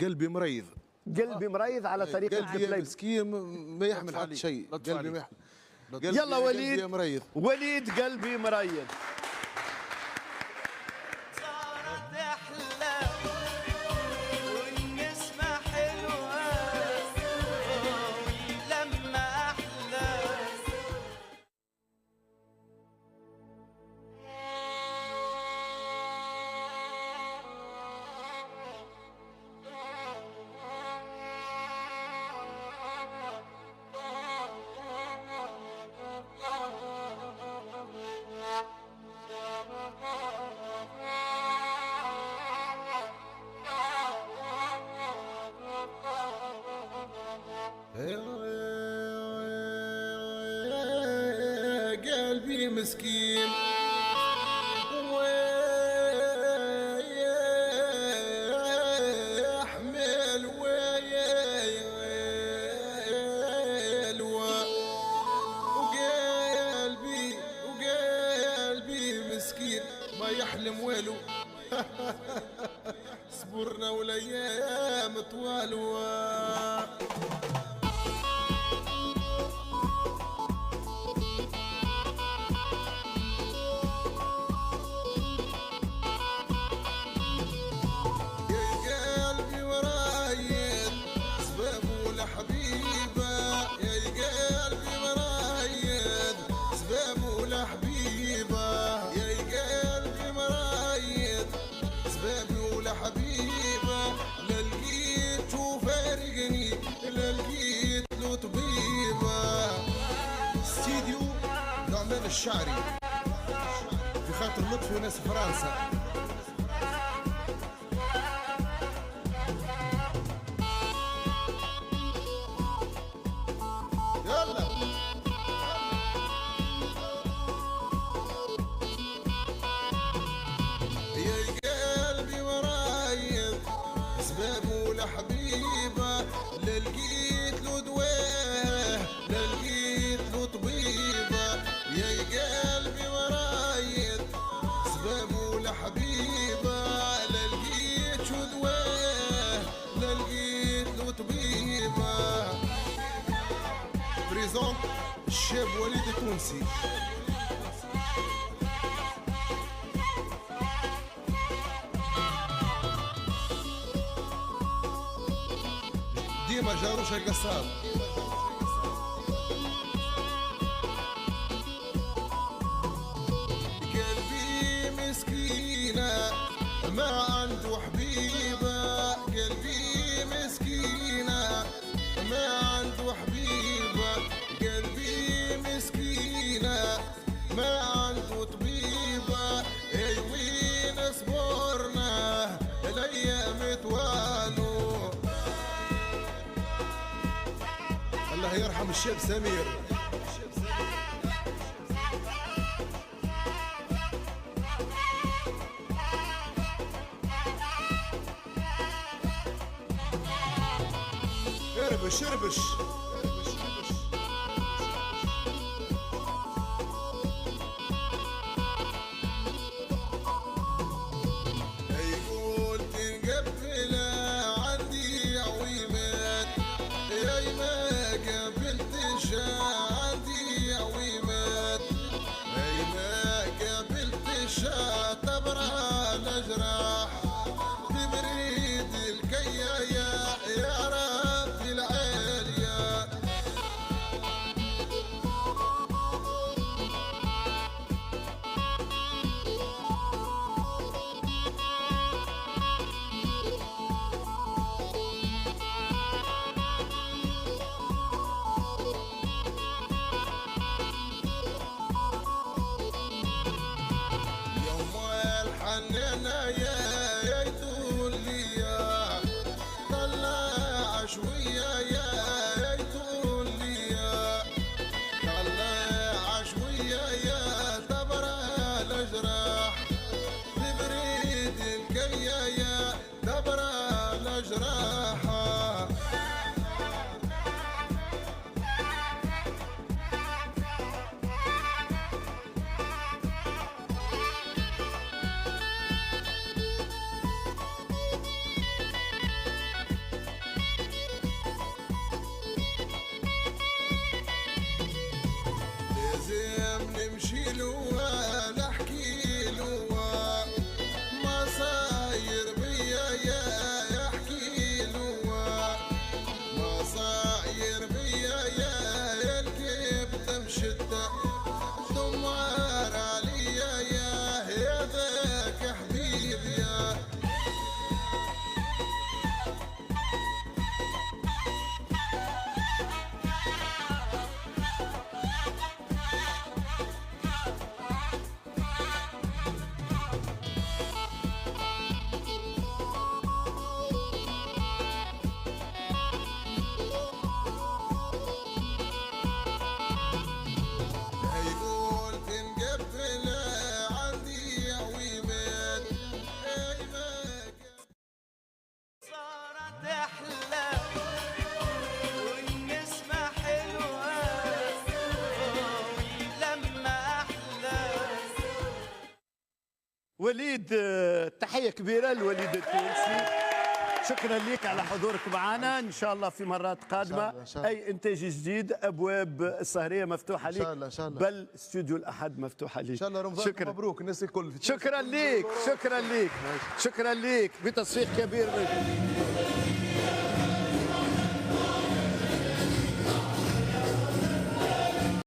قلبي مريض. قلبي مريض على طريقة قلبي مسكين ما يحمل حتى شيء. قلبي ما يحمل. يلا وليد. قلبي مريض. وليد قلبي مريض. قلبي مسكين ويحمل وقلبي مسكين ما يحلم والو. صبرنا والايام طوال حبيبه للقيته فارقني للقيت له طبيبه. استديو نعمان الشعري في خاطر لطفي وناس فرنسا. يلا حبيبه للقيت له دواه للقيت له طبيبه. يا قلبي ورايد سبابه لحبيبه للقيت له دواه للقيت له طبيبه. بريزون الشاب وليد التونسي. ديما جاروش القصاب. قلبي مسكينة ما عنده حبيبة. قلبي مسكينة ما عنده حبيبة. قلبي مسكينة ما عنده طبيبة. اي وين صبرنا الايام توالو. الله يرحم الشاب سمير. اربش اربش. يقول تنقبل عندي عويمات يا ما قابلتش عندي عويمات. يا ما قابلتش تبرى الأجراح تبريد الكيايا يا رب العالية. حننا يا يطول ليا طلع شوية يا يطول ليا طلع شوية يا تبرى الأجراح تبريد الكيا يا تبرى الأجراح. تحلى والنسمة حلوة واللمة أحلى. وليد تحية كبيرة لوليد التونسي، شكرا لك على حضورك معنا. ان شاء الله في مرات قادمه إن شاء الله. اي انتاج جديد ابواب السهريه مفتوحه لك، إن شاء الله. بل استوديو الاحد مفتوحه لك ان شاء الله رمضان مبروك الناس الكل. شكرا لك، شكرا لك، شكرا لك بتصفيق كبير منك.